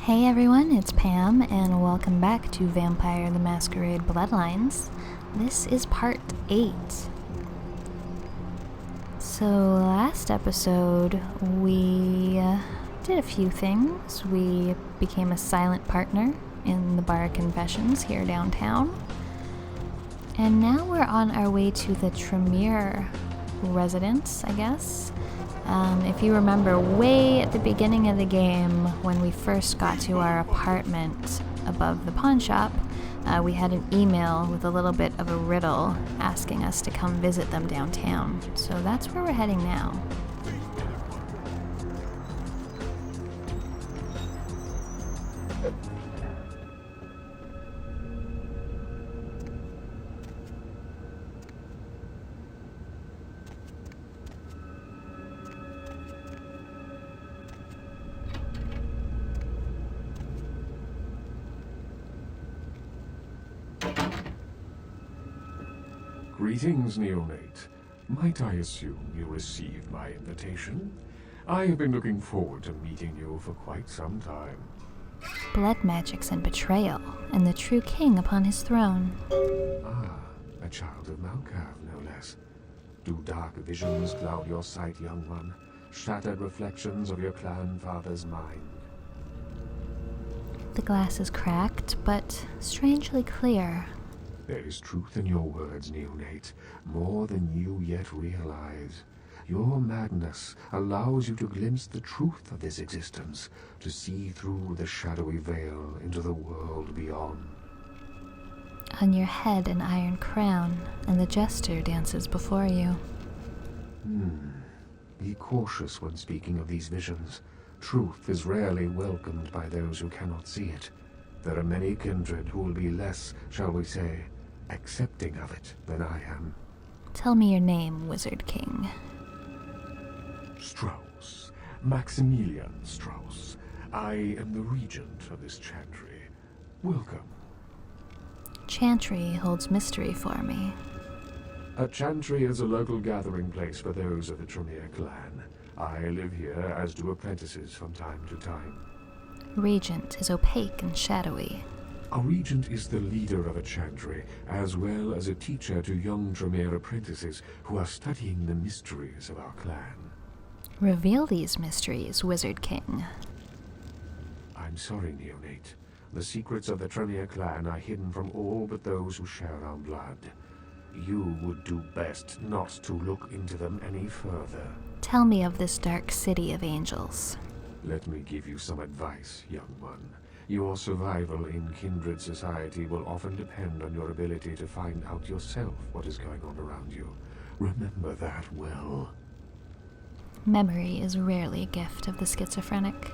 Hey everyone, it's Pam, and welcome back to Vampire the Masquerade Bloodlines. This is part 8. So last episode, we did a few things. We became a silent partner in the bar confessions here downtown. And now we're on our way to the Tremere residence, I guess. If you remember way at the beginning of the game, when we first got to our apartment above the pawn shop, we had an email with a little bit of a riddle asking us to come visit them downtown. So that's where we're heading now. Greetings, neonate. Might I assume you received my invitation? I have been looking forward to meeting you for quite some time. Blood magics and betrayal, and the true king upon his throne. Ah, a child of Malkav, no less. Do dark visions cloud your sight, young one? Shattered reflections of your clan father's mind? The glass is cracked, but strangely clear. There is truth in your words, neonate, more than you yet realize. Your madness allows you to glimpse the truth of this existence, to see through the shadowy veil into the world beyond. On your head an iron crown, and the jester dances before you. Be cautious when speaking of these visions. Truth is rarely welcomed by those who cannot see it. There are many kindred who will be less, shall we say, accepting of it than I am. Tell me your name, Wizard King. Strauss. Maximilian Strauss. I am the regent of this chantry. Welcome. Chantry holds mystery for me. A chantry is a local gathering place for those of the Tremere clan. I live here, as do apprentices from time to time. Regent is opaque and shadowy. A regent is the leader of a chantry, as well as a teacher to young Tremere apprentices who are studying the mysteries of our clan. Reveal these mysteries, Wizard King. I'm sorry, neonate. The secrets of the Tremere clan are hidden from all but those who share our blood. You would do best not to look into them any further. Tell me of this dark city of angels. Let me give you some advice, young one. Your survival in kindred society will often depend on your ability to find out yourself what is going on around you. Remember that well. Memory is rarely a gift of the schizophrenic.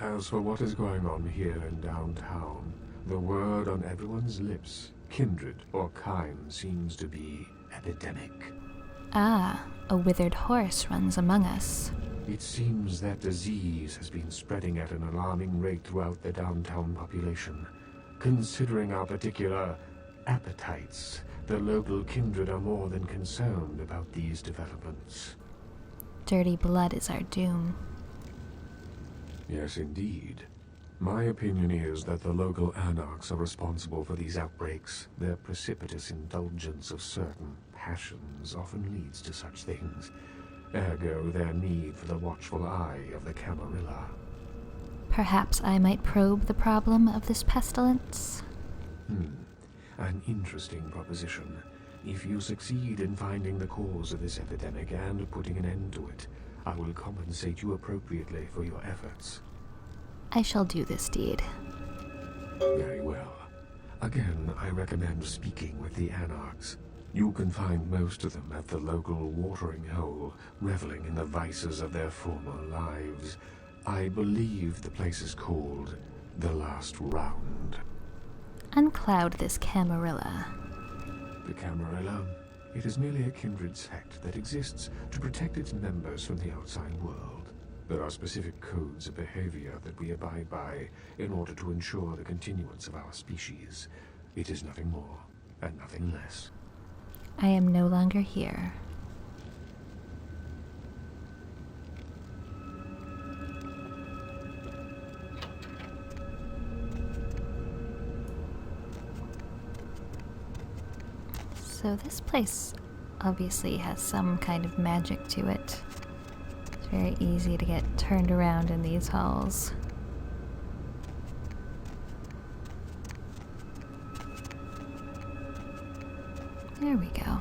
As for what is going on here in downtown, the word on everyone's lips, kindred or kind, seems to be epidemic. Ah, a withered horse runs among us. It seems that disease has been spreading at an alarming rate throughout the downtown population. Considering our particular appetites, the local kindred are more than concerned about these developments. Dirty blood is our doom. Yes, indeed. My opinion is that the local Anarchs are responsible for these outbreaks. Their precipitous indulgence of certain passions often leads to such things. Ergo, their need for the watchful eye of the Camarilla. Perhaps I might probe the problem of this pestilence? An interesting proposition. If you succeed in finding the cause of this epidemic and putting an end to it, I will compensate you appropriately for your efforts. I shall do this deed. Very well. Again, I recommend speaking with the Anarchs. You can find most of them at the local watering hole, reveling in the vices of their former lives. I believe the place is called The Last Round. Uncloud this Camarilla. The Camarilla? It is merely a kindred sect that exists to protect its members from the outside world. There are specific codes of behavior that we abide by in order to ensure the continuance of our species. It is nothing more and nothing less. I am no longer here. So this place obviously has some kind of magic to it. It's very easy to get turned around in these halls. There we go.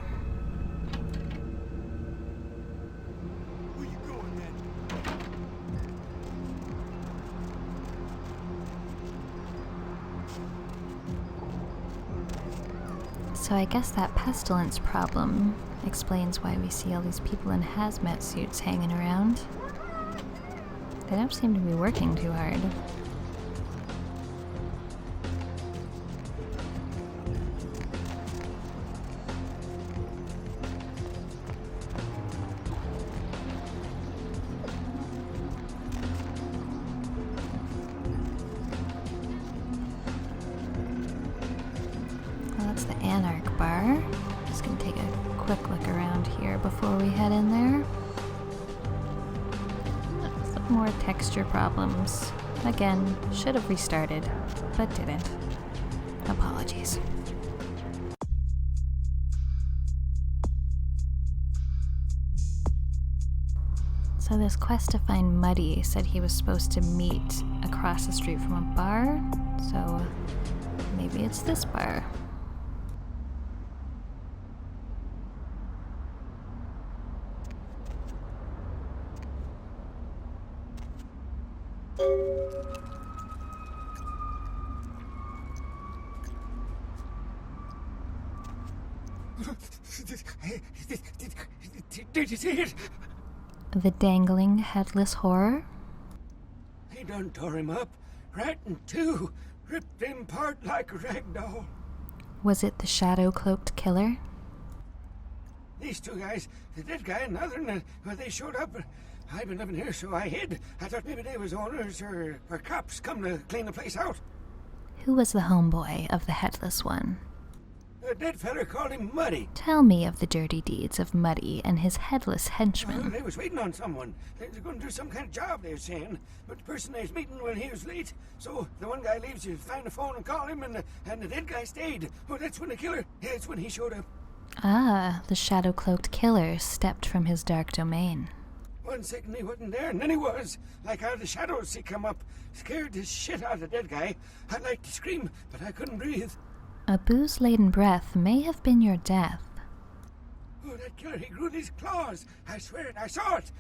Where you going, man? So I guess that pestilence problem explains why we see all these people in hazmat suits hanging around. They don't seem to be working too hard. Well, that's the Anarch bar. Just gonna take a quick look around here before we head in there. Some more texture problems. Again, should have restarted, but didn't. Apologies. So this quest to find Muddy said he was supposed to meet across the street from a bar, so maybe it's this bar. Did you see it? The dangling headless horror? He done tore him up, right in two, ripped him apart like a rag doll. Was it the shadow-cloaked killer? These two guys, the dead guy and the other, when they showed up, I've been living here, so I hid. I thought maybe they was owners or cops come to clean the place out. Who was the homeboy of the headless one? The dead feller called him Muddy. Tell me of the dirty deeds of Muddy and his headless henchman. They was waiting on someone. They was going to do some kind of job, they was saying. But the person they was meeting when he was late. So the one guy leaves you to find the phone and call him, and the dead guy stayed. Oh, that's when the killer, that's when he showed up. Ah, the shadow-cloaked killer stepped from his dark domain. 1 second he wasn't there, and then he was. Like out of the shadows he come up. Scared the shit out of the dead guy. I'd like to scream, but I couldn't breathe. A booze-laden breath may have been your death. Oh, that killer, he grew his claws. I swear it, I saw it.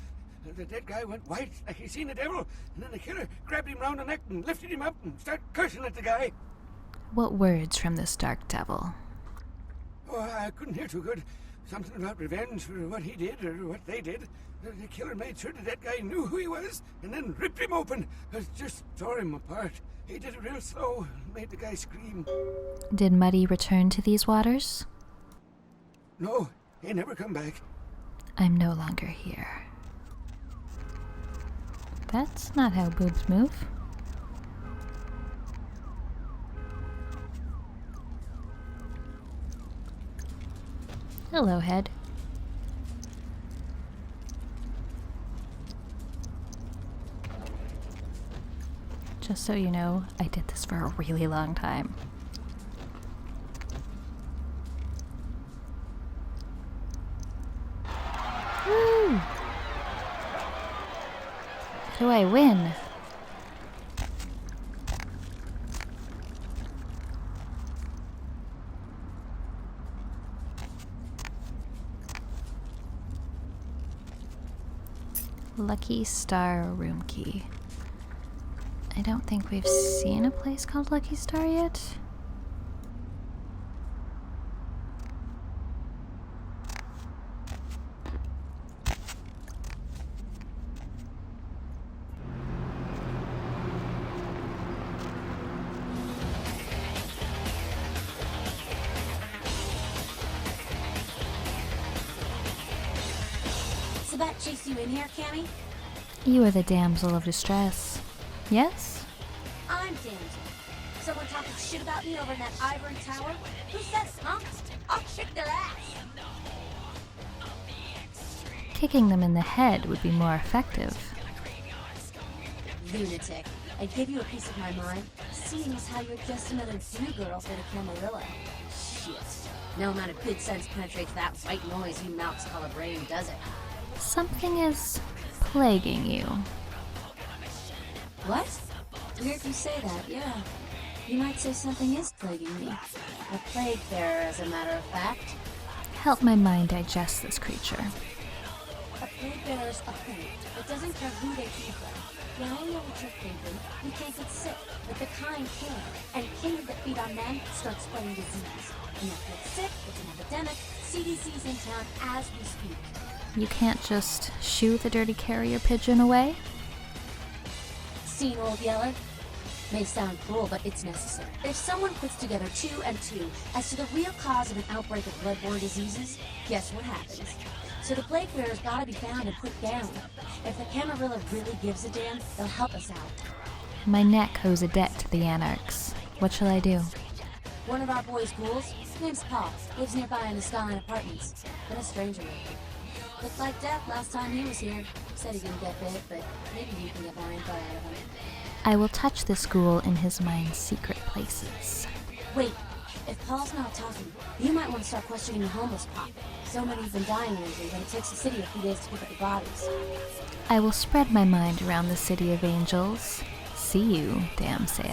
The dead guy went white like he seen the devil, and then the killer grabbed him round the neck and lifted him up and started cursing at the guy. What words from this dark devil? Oh, I couldn't hear too good. Something about revenge for what he did or what they did. The killer made sure the dead guy knew who he was and then ripped him open. Just tore him apart. He did it real slow and made the guy scream. Did Muddy return to these waters? No, he never come back. I'm no longer here. That's not how boobs move. Hello, head. Just so you know, I did this for a really long time. Woo! How do I win? Lucky Star room key. I don't think we've seen a place called Lucky Star yet. So that chased you in here, Cammy? You are the damsel of distress. Yes? I'm damsel. Someone talking shit about me over in that ivory tower? Who said it, huh? I'll kick their ass! Kicking them in the head would be more effective. Lunatic. I give you a piece of my mind, seeing as how you're just another do-girl for the Camarilla. Shit. No amount of good sense penetrates that white noise you mouths call a brain, does it? Something is plaguing you. What? Weird you say that, yeah. You might say something is plaguing me. A plaguebearer, as a matter of fact. Help my mind digest this creature. A plaguebearer's a thing. It doesn't care who they feed from. Now I know what you're thinking. We can't get sick, but the kind can. And kings that feed on men start spreading disease. And if get sick, it's an epidemic. CDC's in town as we speak. You can't just shoo the dirty carrier pigeon away? Seen, Old Yeller? May sound cruel, but it's necessary. If someone puts together 2 and 2 as to the real cause of an outbreak of bloodborne diseases, guess what happens? So the plaguebearer's gotta be found and put down. If the Camarilla really gives a damn, they'll help us out. My neck owes a debt to the Anarchs. What shall I do? One of our boys' ghouls, name's Paul, lives nearby in the Skyline Apartments. Been a stranger lately. Looked like death last time he was here. Said he didn't get bit, but maybe you can get more info out of him. I will touch this ghoul in his mind's secret places. Wait, if Paul's not talking, you might want to start questioning the homeless pop. So many have been dying lately that it takes the city a few days to pick up the bodies. I will spread my mind around the city of angels. See you, damsel.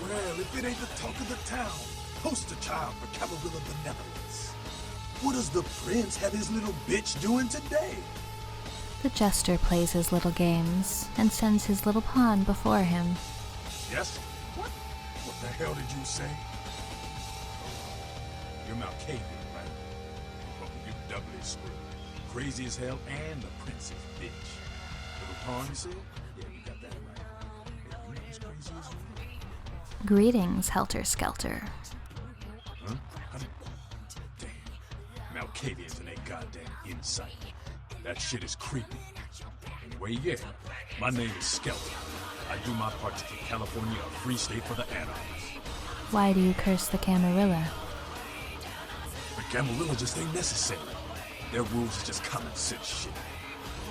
Well, if it ain't the talk of the town, poster child for Camarilla benevolence. What does the prince have his little bitch doing today? The jester plays his little games and sends his little pawn before him. Yes? What? What the hell did you say? You're Malkavian, right? Oh, you doubly screwed. Crazy as hell and the prince's bitch. Little pawn, you said? Yeah, you got that right. Hey, you know as crazy as you? Greetings, Helter Skelter. Huh? Damn. Malkavians and they goddamn insight. That shit is creepy. Anyway, yeah. My name is Skelter. I do my part to keep California a free state for the Anarchs. Why do you curse the Camarilla? The Camarilla just ain't necessary. Their rules is just common sense shit.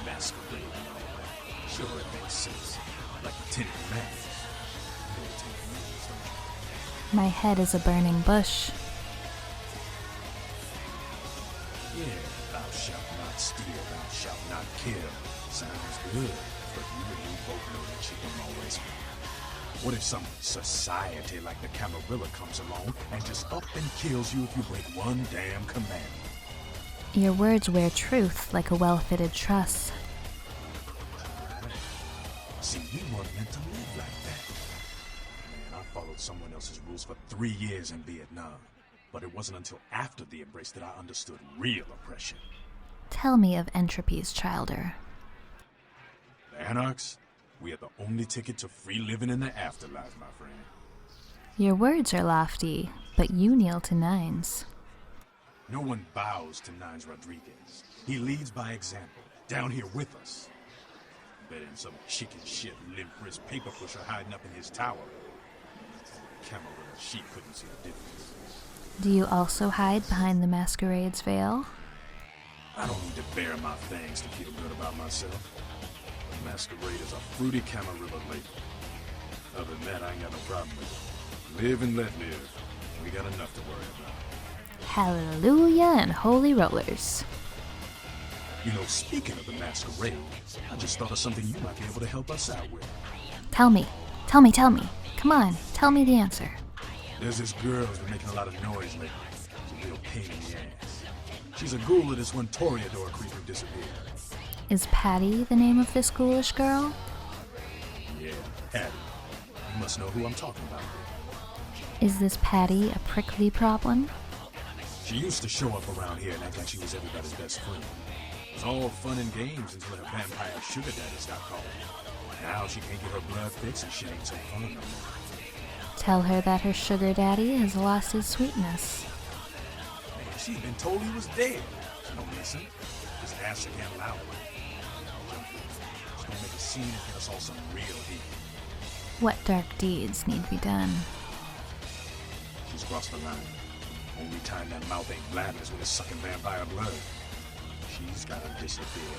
Masquerade and all that. Sure, it makes sense. Like the Ten Commandments. You know the Ten Commandments, don't you? My head is a burning bush. Yeah, thou shalt not steal, thou shalt not kill. Sounds good, but you and me both know that shit don't always work. What if some society like the Camarilla comes along and just up and kills you if you break one damn commandment? Your words wear truth like a well-fitted truss. See, we weren't meant to live like that. Man, I followed someone else's rules for 3 years in Vietnam. But it wasn't until after the embrace that I understood real oppression. Tell me of Entropy's childer. The Anarchs, we are the only ticket to free living in the afterlife, my friend. Your words are lofty, but you kneel to Nines. No one bows to Nines Rodriguez. He leads by example, down here with us. Better than some chicken shit, limp-wrist paper pusher hiding up in his tower. Camarilla, she couldn't see the difference. Do you also hide behind the Masquerade's veil? I don't need to bare my fangs to feel good about myself. The Masquerade is a fruity Camarilla lady. Other than that, I ain't got no problem with it. Live and let live. We got enough to worry about. Hallelujah and holy rollers. You know, speaking of the Masquerade, I just thought of something you might be able to help us out with. Tell me. Come on, tell me the answer. There's this girl who's been making a lot of noise lately. She's a real pain in the ass. She's a ghoul of this one Toreador creature disappeared. Is Patty the name of this ghoulish girl? Yeah, Patty. You must know who I'm talking about. Is this Patty a prickly problem? She used to show up around here and act like she was everybody's best friend. It was all fun and games until her vampire sugar daddy stopped calling. Now she can't get her blood fixed and shit ain't so fun no more. Tell her that her sugar daddy has lost his sweetness. Man, she's been told he was dead. She don't listen. Just ask again louder. She's gonna make a scene and get us all some real heat. What dark deeds need to be done? She's crossed the line. Only time that mouth ain't blabbing is when it's sucking vampire blood. She's gotta disappear.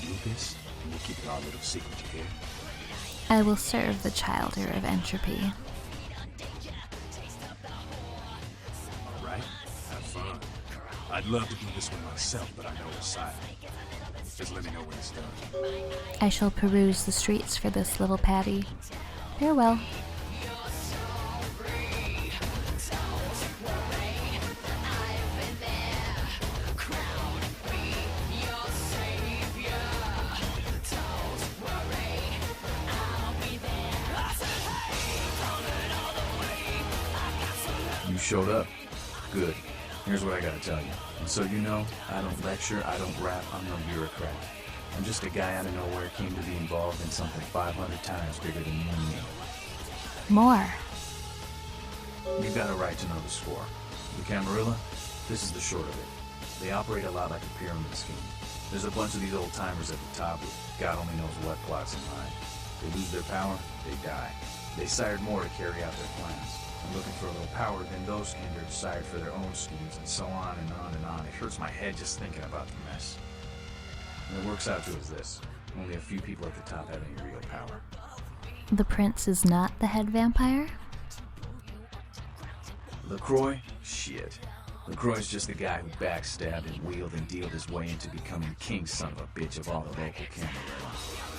Do this, and we'll keep it our little secret, you hear? I will serve the childer of entropy. Alright, have fun. I'd love to do this one myself, but I know it's silent. Just let me know when it's done. I shall peruse the streets for this little Patty. Farewell. You showed up. Good. Here's what I gotta tell you. And so you know, I don't lecture, I don't rap, I'm no bureaucrat. I'm just a guy out of nowhere came to be involved in something 500 times bigger than you and me. More. You got a right to know the score. The Camarilla, this is the short of it. They operate a lot like a pyramid scheme. There's a bunch of these old timers at the top with God only knows what plots in mind. They lose their power, they die. They sired more to carry out their plans. And looking for a little power, then those kindred sired for their own schemes, and so on and on and on. It hurts my head just thinking about the mess. And it works out to is this. Only a few people at the top have any real power. The prince is not the head vampire? LaCroix? Shit. LaCroix's just the guy who backstabbed and wheeled and dealed his way into becoming the king son of a bitch of all the local Camarilla.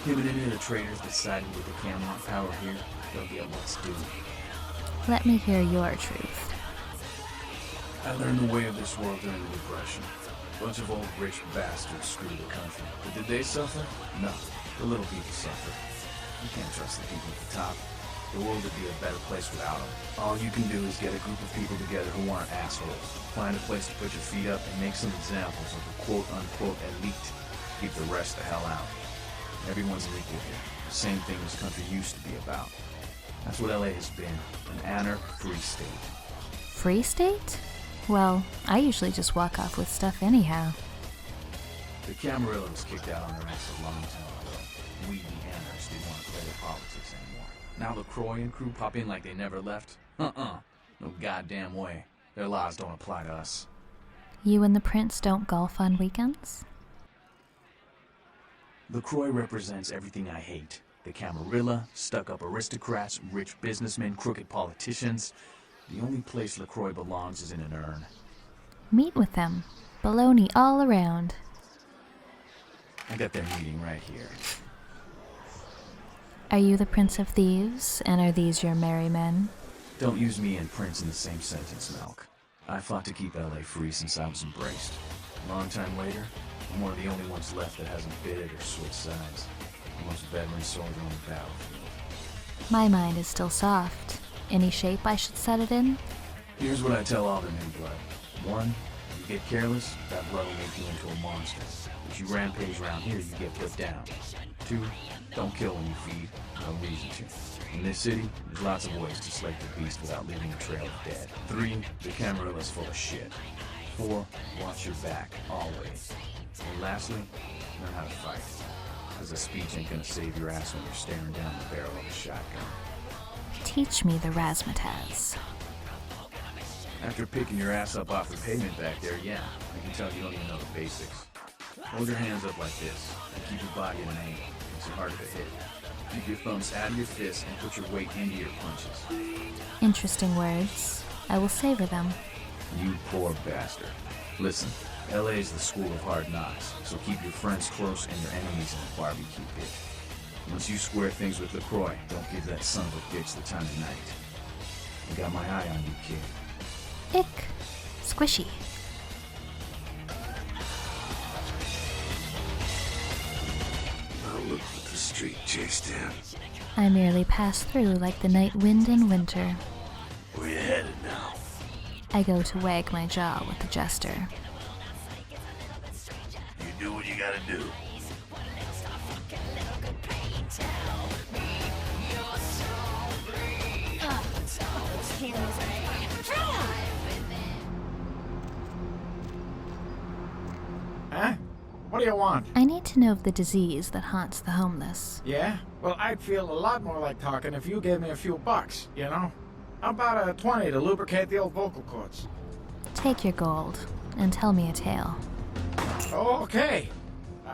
Him and any of the traitors decided with the Camelot power here, they'll get what's due. Let me hear your truth. I learned the way of this world during the Depression. A bunch of old rich bastards screwed the country. But did they suffer? No. The little people suffered. You can't trust the people at the top. The world would be a better place without them. All you can do is get a group of people together who aren't assholes. Find a place to put your feet up and make some examples of the quote-unquote elite. Keep the rest the hell out. Everyone's an equal here. The same thing this country used to be about. That's what LA has been. An Anarch free state. Free state? Well, I usually just walk off with stuff anyhow. The Camarilla was kicked out on their ass a long time ago. We, the Anarchs, didn't want to play their politics anymore. Now LaCroix and crew pop in like they never left? No goddamn way. Their laws don't apply to us. You and the prince don't golf on weekends? LaCroix represents everything I hate. The Camarilla, stuck-up aristocrats, rich businessmen, crooked politicians. The only place LaCroix belongs is in an urn. Meet with them. Baloney all around. I got their meeting right here. Are you the Prince of Thieves, and are these your merry men? Don't use me and Prince in the same sentence, Malk. I fought to keep LA free since I was embraced. A long time later, I'm one of the only ones left that hasn't bidded or switched sides. The most veteran soldier on the battlefield. My mind is still soft. Any shape I should set it in? Here's what I tell all the new blood. 1, you get careless, that blood will make you into a monster. If you rampage around here, you get put down. 2, don't kill when you feed. No reason to. In this city, there's lots of ways to slay the beast without leaving a trail of dead. 3, the Camarilla's full of shit. 4, watch your back, always. And lastly, learn how to fight. Because a speech ain't gonna save your ass when you're staring down the barrel of a shotgun. Teach me the razzmatazz. After picking your ass up off the pavement back there, yeah, I can tell you don't even know the basics. Hold your hands up like this, and keep your body at an angle. Makes it harder to hit. Keep your thumbs out of your fists and put your weight into your punches. Interesting words. I will savor them. You poor bastard. Listen, LA is the school of hard knocks, so keep your friends close and your enemies in the barbecue pit. Once you square things with LaCroix, don't give that son of a bitch the time of night. I got my eye on you, kid. Ick. Squishy. I'll look what the street chased in. I merely pass through like the night wind in winter. Where you headed now? I go to wag my jaw with the jester. You do what you gotta do. Huh? What do you want? I need to know of the disease that haunts the homeless. Yeah? Well, I'd feel a lot more like talking if you gave me a few bucks, you know? How about a 20 to lubricate the old vocal cords? Take your gold and tell me a tale. Okay.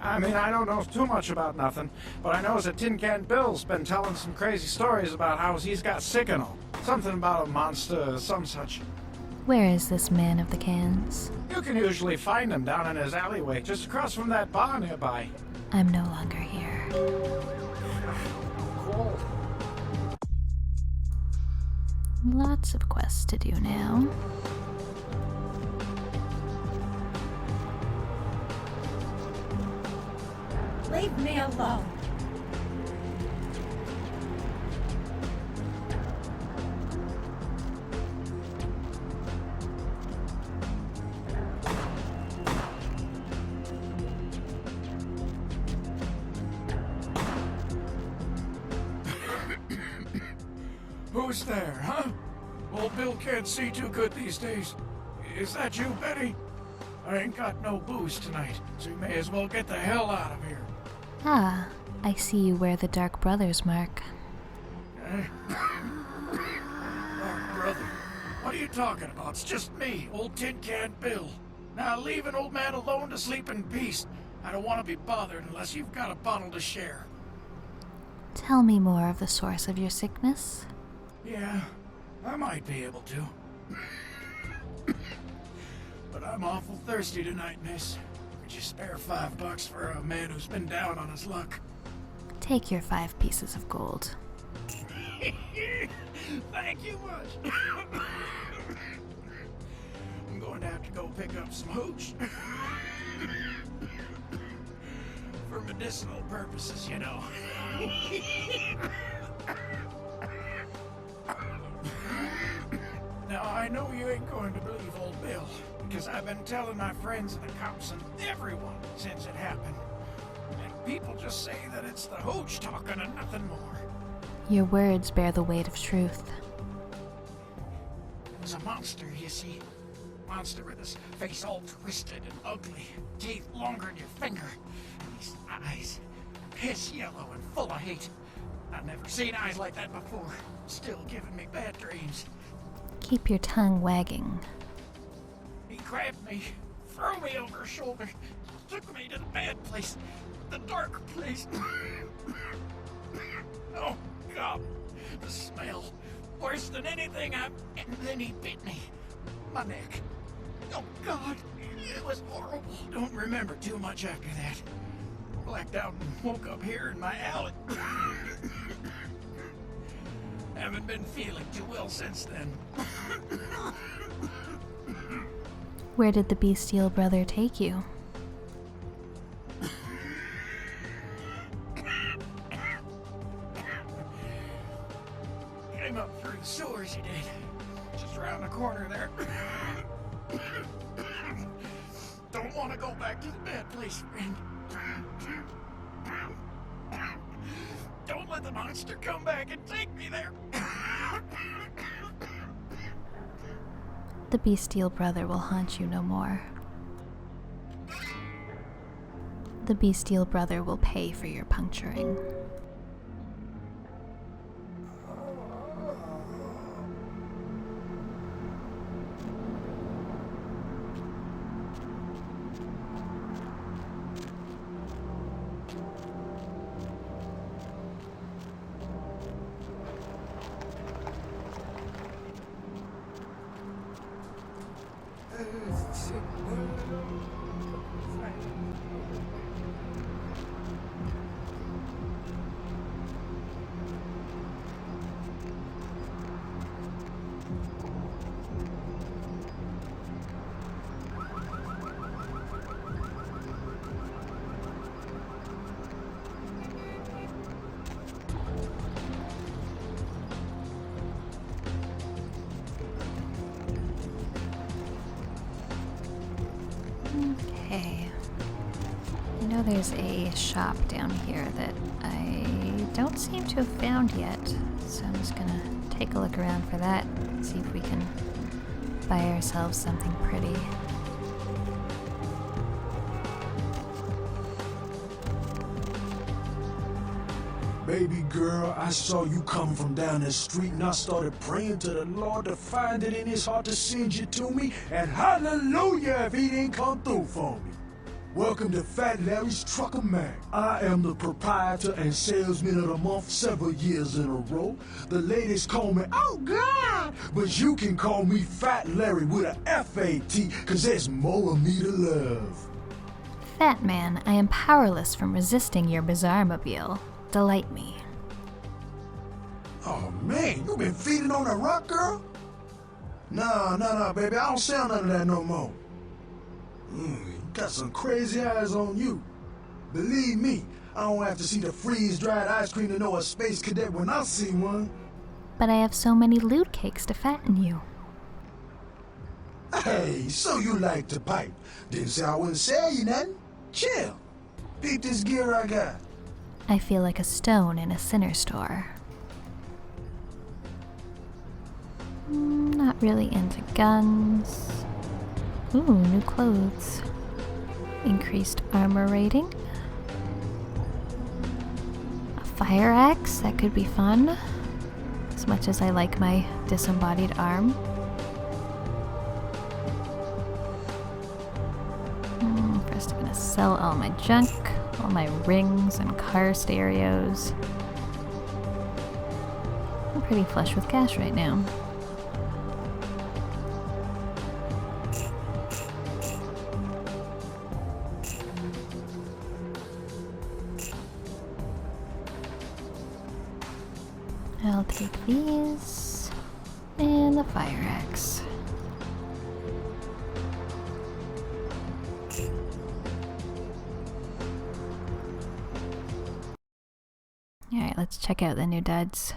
I mean, I don't know too much about nothing, but I know that Tin Can Bill's been telling some crazy stories about how he's got sick and all. Something about a monster, some such. Where is this man of the cans? You can usually find him down in his alleyway, just across from that bar nearby. I'm no longer here. Cool. Lots of quests to do now. Leave me alone. Who's there, huh? Old Bill can't see too good these days. Is that you, Betty? I ain't got no booze tonight, so you may as well get the hell out of here. Ah, I see you wear the Dark Brothers mark. Dark brother? What are you talking about? It's just me, old Tin Can Bill. Now leave an old man alone to sleep in peace. I don't want to be bothered unless you've got a bottle to share. Tell me more of the source of your sickness. Yeah, I might be able to. But I'm awful thirsty tonight, miss. Could you spare $5 for a man who's been down on his luck? Take your 5 pieces of gold. Thank you much. I'm going to have to go pick up some hooch. For medicinal purposes, you know. Now, I know you ain't going to believe old Bill, because I've been telling my friends and the cops and everyone since it happened. And people just say that it's the hooch talking and nothing more. Your words bear the weight of truth. It was a monster, you see. Monster with his face all twisted and ugly, teeth longer than your finger, and his eyes piss yellow and full of hate. I've never seen eyes like that before. Still giving me bad dreams. Keep your tongue wagging. He grabbed me, threw me over his shoulder, took me to the bad place, the dark place. Oh, God, the smell. Worse than anything and then he bit me. My neck. Oh, God, it was horrible. Don't remember too much after that. Blacked out and woke up here in my alley. Haven't been feeling too well since then. Where did the bestial brother take you? Came up through the sewers, he did. Just around the corner there. Don't want to go back to the bad place, friend. Don't let the monster come back and take me there. The bestial brother will haunt you no more. The bestial brother will pay for your puncturing. Okay. I know there's a shop down here that I don't seem to have found yet, so I'm just gonna take a look around for that, see if we can buy ourselves something pretty. Baby girl, I saw you come from down the street and I started praying to the Lord to find it in his heart to send you to me, and hallelujah if he didn't come through for me. Welcome to Fat Larry's Trucker Mag. I am the proprietor and salesman of the month several years in a row. The ladies call me, oh God! But you can call me Fat Larry with a F-A-T, cause there's more of me to love. Fat man, I am powerless from resisting your bizarre mobile. Delight me. Oh man, you been feeding on that rock, girl? Nah, baby, I don't sell none of that no more. You got some crazy eyes on you. Believe me, I don't have to see the freeze-dried ice cream to know a space cadet when I see one. But I have so many loot cakes to fatten you. Hey, so you like to pipe. Didn't say I wouldn't sell you nothing. Chill. Peep this gear I got. I feel like a stone in a sinner store. Not really into guns. Ooh, new clothes. Increased armor rating. A fire axe, that could be fun. As much as I like my disembodied arm. First I'm gonna sell all my junk, all my rings and car stereos. I'm pretty flush with cash right now. I'll take these and the fire axe. Alright, let's check out the new duds.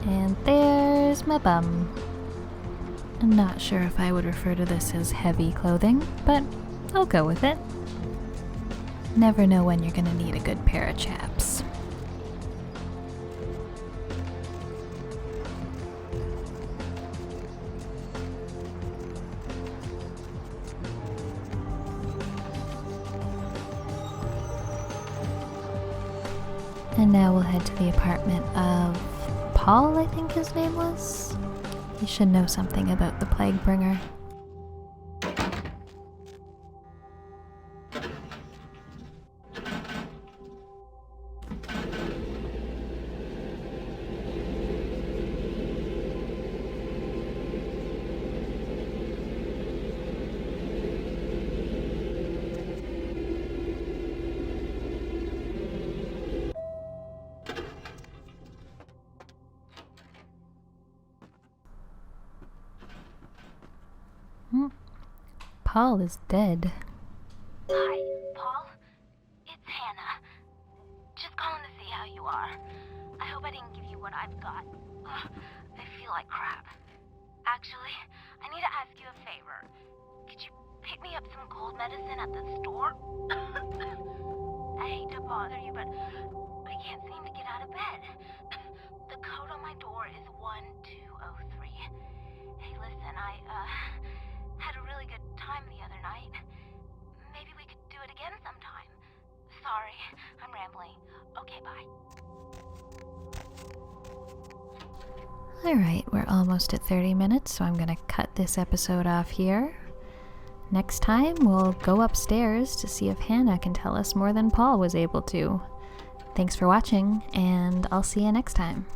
And there's my bum. I'm not sure if I would refer to this as heavy clothing, but I'll go with it. Never know when you're gonna need a good pair of chaps. And now we'll head to the apartment of Paul, I think his name was. He should know something about the plaguebringer. Paul is dead. Hi, Paul. It's Hannah. Just calling to see how you are. I hope I didn't give you what I've got. Ugh, I feel like crap. Actually, I need to ask you a favor. Could you pick me up some cold medicine at the store? I hate to bother you, but I can't seem to get out of bed. The code on my door is 1203. Hey, listen, I had a really good time the other night. Maybe we could do it again sometime. Sorry, I'm rambling. Okay, bye. Alright, we're almost at 30 minutes, so I'm gonna cut this episode off here. Next time, we'll go upstairs to see if Hannah can tell us more than Paul was able to. Thanks for watching, and I'll see you next time.